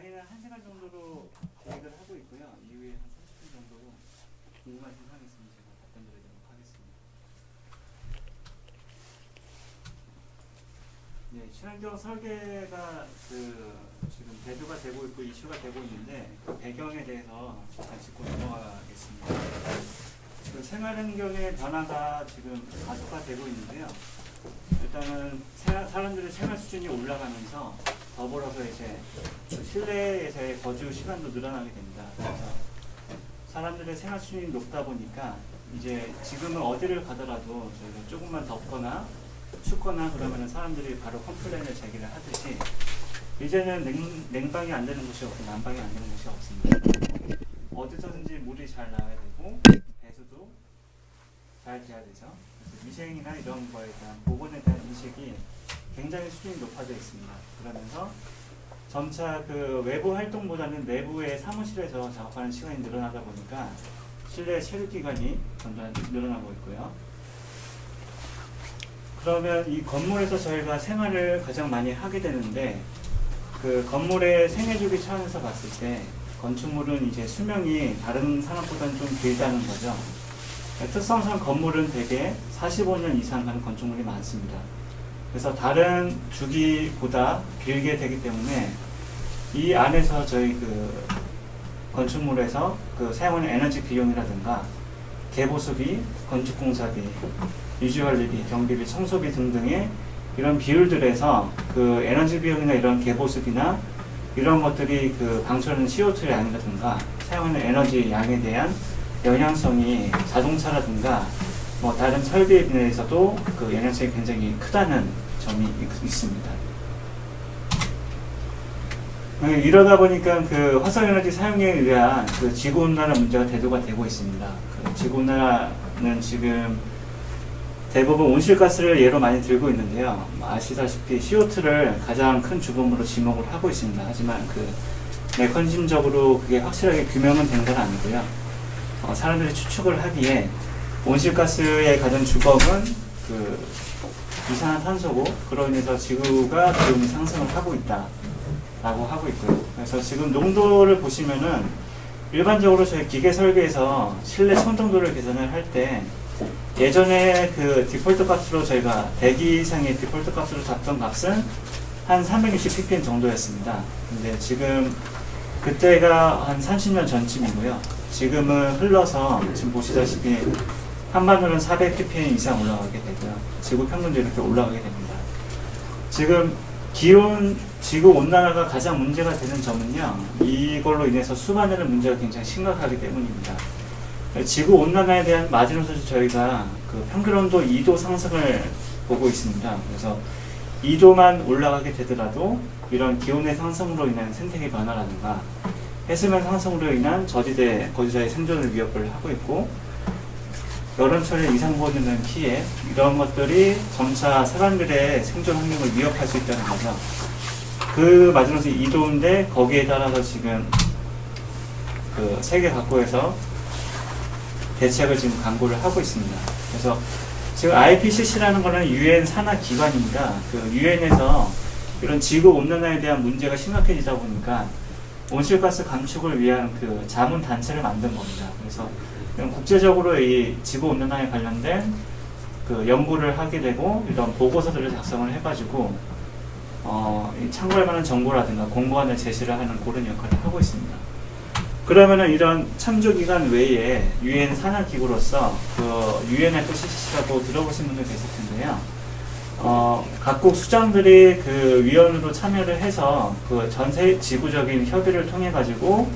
강의는 1시간 정도로 계획을 하고 있고요. 이후에 한 30분 정도로 궁금하신 사항이 있으면 제가 답변 드리도록 하겠습니다. 네, 친환경 설계가 지금 대두가 되고 있고 이슈가 되고 있는데 그 배경에 대해서 잠깐 짚고 넘어가겠습니다. 그 생활환경의 변화가 지금 가속화되고 있는데요. 일단은 사람들의 생활 수준이 올라가면서 더불어서 이제 실내에서의 거주 시간도 늘어나게 됩니다. 그래서 사람들의 생활 수준이 높다 보니까 이제 지금은 어디를 가더라도 저희가 조금만 덥거나 춥거나 그러면 사람들이 바로 컴플레인을 제기를 하듯이 이제는 냉방이 안 되는 곳이 없고 난방이 안 되는 곳이 없습니다. 어디서든지 물이 잘 나와야 되고 배수도 잘 돼야 되죠. 그래서 위생이나 이런 거에 대한 보건에 대한 인식이 굉장히 수준이 높아져 있습니다. 그러면서 점차 그 외부 활동보다는 내부의 사무실에서 작업하는 시간이 늘어나다 보니까 실내 체류 기간이 점점 늘어나고 있고요. 그러면 이 건물에서 저희가 생활을 가장 많이 하게 되는데 그 건물의 생애주기 차원에서 봤을 때 건축물은 이제 수명이 다른 산업보다는 좀 길다는 거죠. 특성상 건물은 대개 45년 이상 가는 건축물이 많습니다. 그래서 다른 주기보다 길게 되기 때문에 이 안에서 저희 그 건축물에서 그 사용하는 에너지 비용이라든가 개보수비, 건축공사비, 유지관리비, 경비비, 청소비 등등의 이런 비율들에서 그 에너지 비용이나 이런 개보수비나 이런 것들이 그 방출하는 CO2 양이라든가 사용하는 에너지 양에 대한 영향성이 자동차라든가 뭐 다른 설비에 비해서도 그 영향성이 굉장히 크다는 점이 있습니다. 이러다 보니까 그 화석에너지 사용에 의한 그 지구온난화 문제가 대두가 되고 있습니다. 그 지구온난화는 지금 대부분 온실가스를 예로 많이 들고 있는데요. 아시다시피 CO2를 가장 큰 주범으로 지목을 하고 있습니다. 하지만 그 메커니즘적으로 그게 확실하게 규명은 된 건 아니고요. 사람들이 추측을 하기에 온실가스의 가장 주범은 그 이산화탄소고 그로 인해서 지구가 기온이 상승을 하고 있다라고 하고 있고요. 그래서 지금 농도를 보시면은 일반적으로 저희 기계 설계에서 실내 청정도를 계산을 할 때 예전에 그 디폴트 값으로 저희가 대기 이상의 디폴트 값으로 잡던 값은 한 360 ppm 정도였습니다. 근데 지금 그때가 한 30년 전쯤이고요. 지금은 흘러서 지금 보시다시피 한반도는 400 ppm 이상 올라가게 되고요. 지구 평균도 이렇게 올라가게 됩니다. 지금 지구 온난화가 가장 문제가 되는 점은요. 이걸로 인해서 수반되는 문제가 굉장히 심각하기 때문입니다. 지구 온난화에 대한 마지노선이 저희가 그 평균 온도 2도 상승을 보고 있습니다. 그래서 2도만 올라가게 되더라도 이런 기온의 상승으로 인한 생태계 변화라든가 해수면 상승으로 인한 저지대 거주자의 생존을 위협을 하고 있고 여름철에 이상보는 피해 이런 것들이 점차 사람들의 생존 환경을 위협할 수 있다는 거죠. 그 마지노선 2도인데 거기에 따라서 지금 그 세계 각국에서 대책을 지금 강구를 하고 있습니다. 그래서 지금 IPCC라는 거는 UN 산하 기관입니다. 그 UN에서 이런 지구 온난화에 대한 문제가 심각해지다 보니까 온실가스 감축을 위한 그 자문 단체를 만든 겁니다. 그래서 국제적으로 이 지구 온난화에 관련된 그 연구를 하게 되고 이런 보고서들을 작성을 해가지고 참고할 만한 정보라든가 공고안을 제시를 하는 그런 역할을 하고 있습니다. 그러면은 이런 참조기관 외에 UN 산하기구로서 그 UNFCCC라고 들어보신 분들 계실 텐데요. 각국 수장들이 그 위원으로 참여를 해서 그 전세 지구적인 협의를 통해 가지고